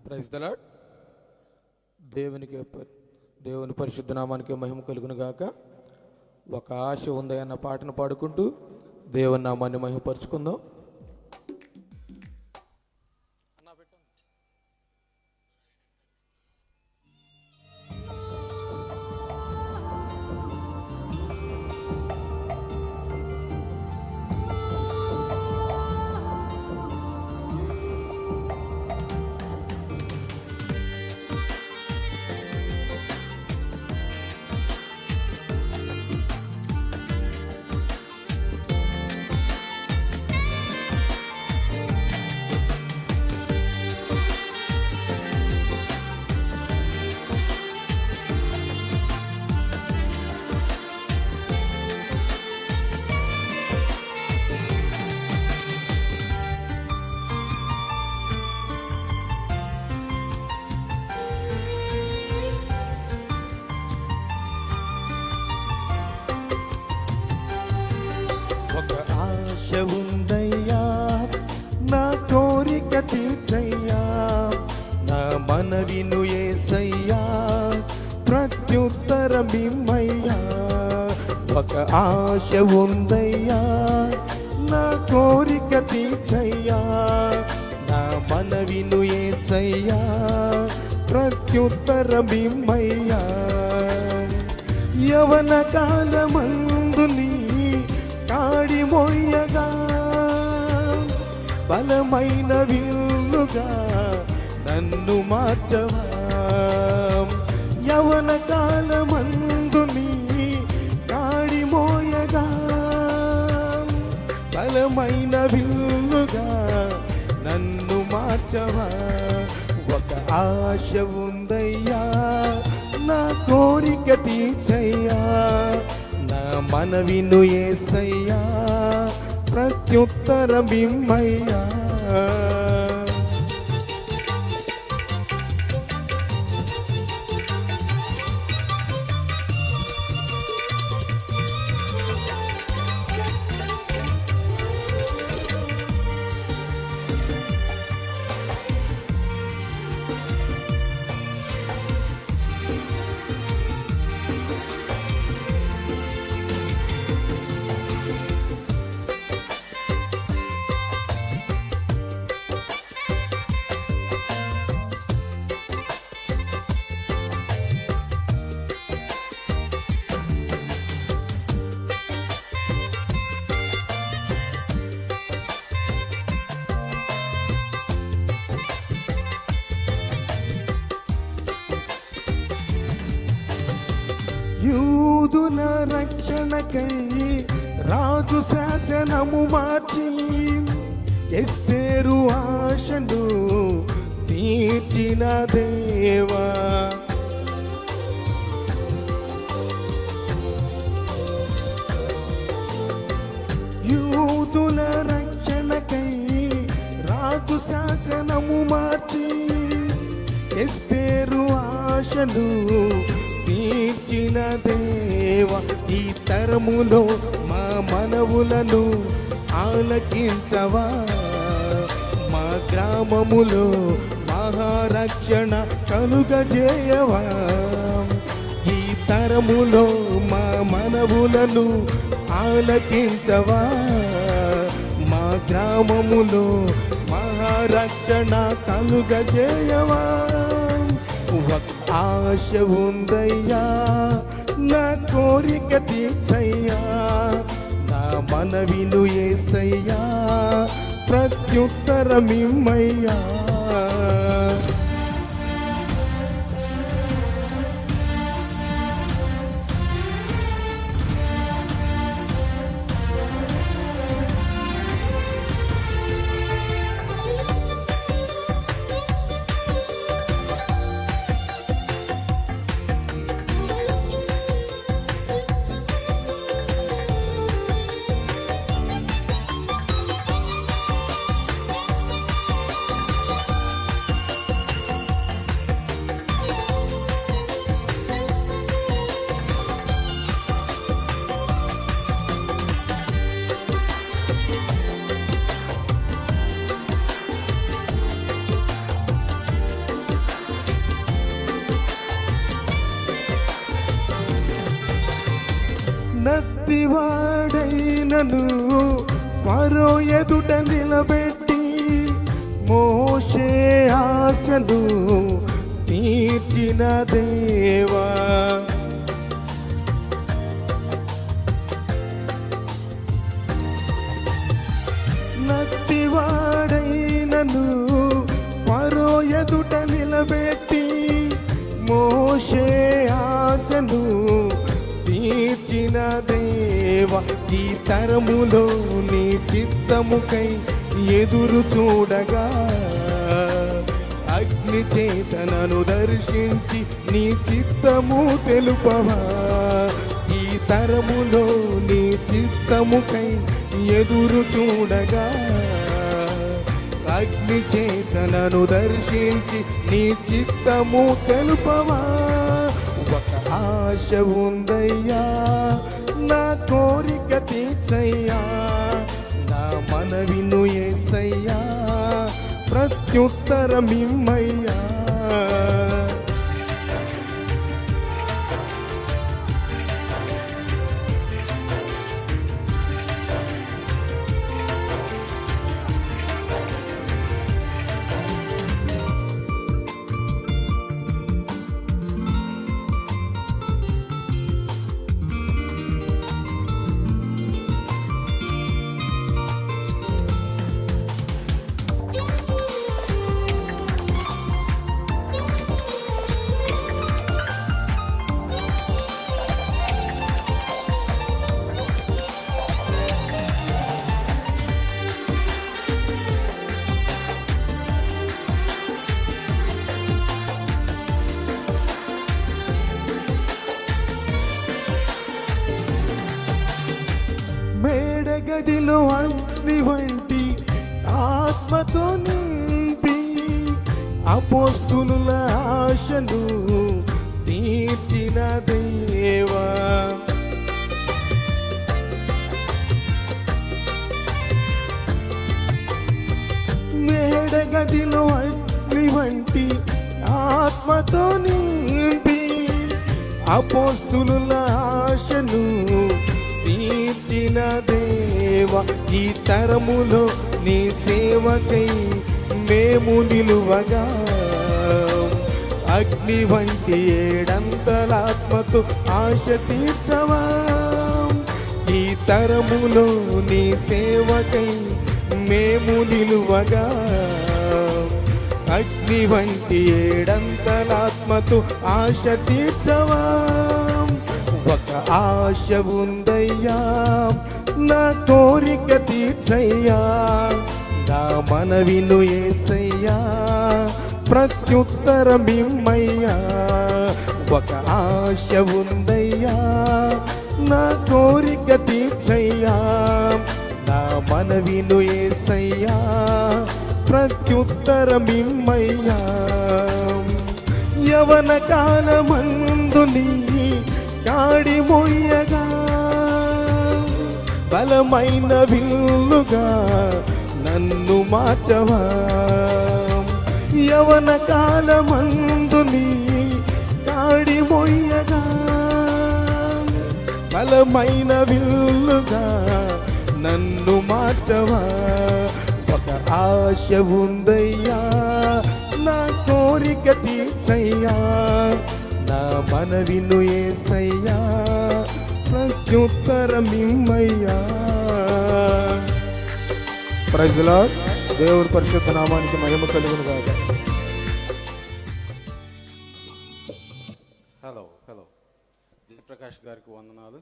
Praise the lord. దేవుని పరిశుద్ధ నామానికి మహిమ కలుగును గాక. ఒక ఆశ ఉంది అన్న పాటను పాడుకుంటూ దేవుని నామాన్ని మహిమపరుచుకుందాం. ఒక ఆశ ఉందయ్యా, నా కోరిక తీర్చయ్యా, నా మనవిను యేసయ్యా, ప్రత్యుత్తరమిమ్మయ్యా. ఒక ఆశ ఉందయ్యా, నా కోరిక తీర్చయ్యా, నా మనవిను యేసయ్యా, ప్రత్యుత్తరమిమ్మయ్యా. యవన కాలమందు నీ కాడి మోయగా, బలమైన విల్లుగా నన్ను మార్చవా. యవన కాలమందు నీ కాడి మోయగా, బలమైన విల్లుగా నన్ను మార్చవా. ఒక ఆశ ఉందయ్యా, నా కోరిక తీర్చయ్యా, నా మనవిను యేసయ్యా, ప్రత్యుత్తరమిమ్మయ్యా. యూదుల రక్షణకై రాజు శాసనము మార్చి, ఎస్తేరు ఆశను తీర్చిన దేవా. యూదుల రక్షణకై రాజు శాసనము మార్చి, ఎస్తేరు ఆశను తీర్చిన దేవా. ఈ తరములో మా మనవులను ఆలకించవా, మా గ్రామములో మహారక్షణ కలుగజేయవా. ఈ తరములో మా మనవులను ఆలకించవా, మా గ్రామములో మహారక్షణ కలుగజేయవా. ఒక ఆశ ఉందయ్యా, నా కోరిక తీర్చయ్యా, నా మనవిను యేసయ్యా, ప్రత్యుత్తరమిమ్మయ్యా. నత్తివాడైనను ఫరో ఎదుట నిలబెట్టి మోషే ఆశను తీర్చిన దేవా. నత్తివాడైనను ఫరో ఎదుట నిలబెట్టి మోషే ఆశను తీర్చిన దేవా. ఈ తరములో నీ చిత్తముకై ఎదురు చూడగా అగ్ని చేతనను దర్శించి నీ చిత్తము తెలుపవా. ఈ తరములో నీ చిత్తముకై ఎదురు చూడగా అగ్ని చేతనను దర్శించి నీ చిత్తము తెలుపవా. ఒక ఆశ ఉందయ్యా, నా కోరిక తీర్చయ్యా, నా మనవిను యేసయ్యా, ప్రత్యుత్తరమిమ్మయ్యా. మేడగదిలో అగ్ని వంటి ఆత్మతో నింపి అపోస్తులుల ఆశను తీర్చిన దేవా. మేడగదిలో అగ్ని వంటి ఆత్మతో నింపి అపోస్తులుల ఆశను తీర్చిన దేవా. ఈ తరములో నీ సేవకై మేము నిలువగా అగ్ని వంటి ఏడంతలాత్మతో ఆశ తీర్చవా. ఈ తరములో నీ సేవకై మేము నిలువగా అగ్ని వంటి ఏడంతలాత్మతో ఆశ తీర్చవా. ఒక ఆశ ఉందయ్యా, నా కోరిక తీర్చయ్యా, నా మనవిను యేసయ్యా, ప్రత్యుత్తరమిమ్మయ్యా. ఒక ఆశ ఉందయ్యా, నా కోరిక తీర్చయ్యా, నా మనవిను యేసయ్యా, ప్రత్యుత్తరమిమ్మయ్యా. యవన కాలమందు నీ కాడి మోయగా బలమైన విల్లుగా నన్ను మార్చవా. యవన కాలమందు నీ కాడి మోయగా బలమైన విల్లుగా నన్ను మార్చవా. ఒక ఆశ ఉందయ్యా, నా కోరిక తీర్చయ్యా, నా మనవిను యేసయ్యా, ప్రత్యుత్తరమిమ్మయ్యా. Praise the Lord. దేవుని పరిశుద్ధ నామానికి మహిమ కలుగును గాక. హలో జయప్రకాష్ గారికి వందనాలు.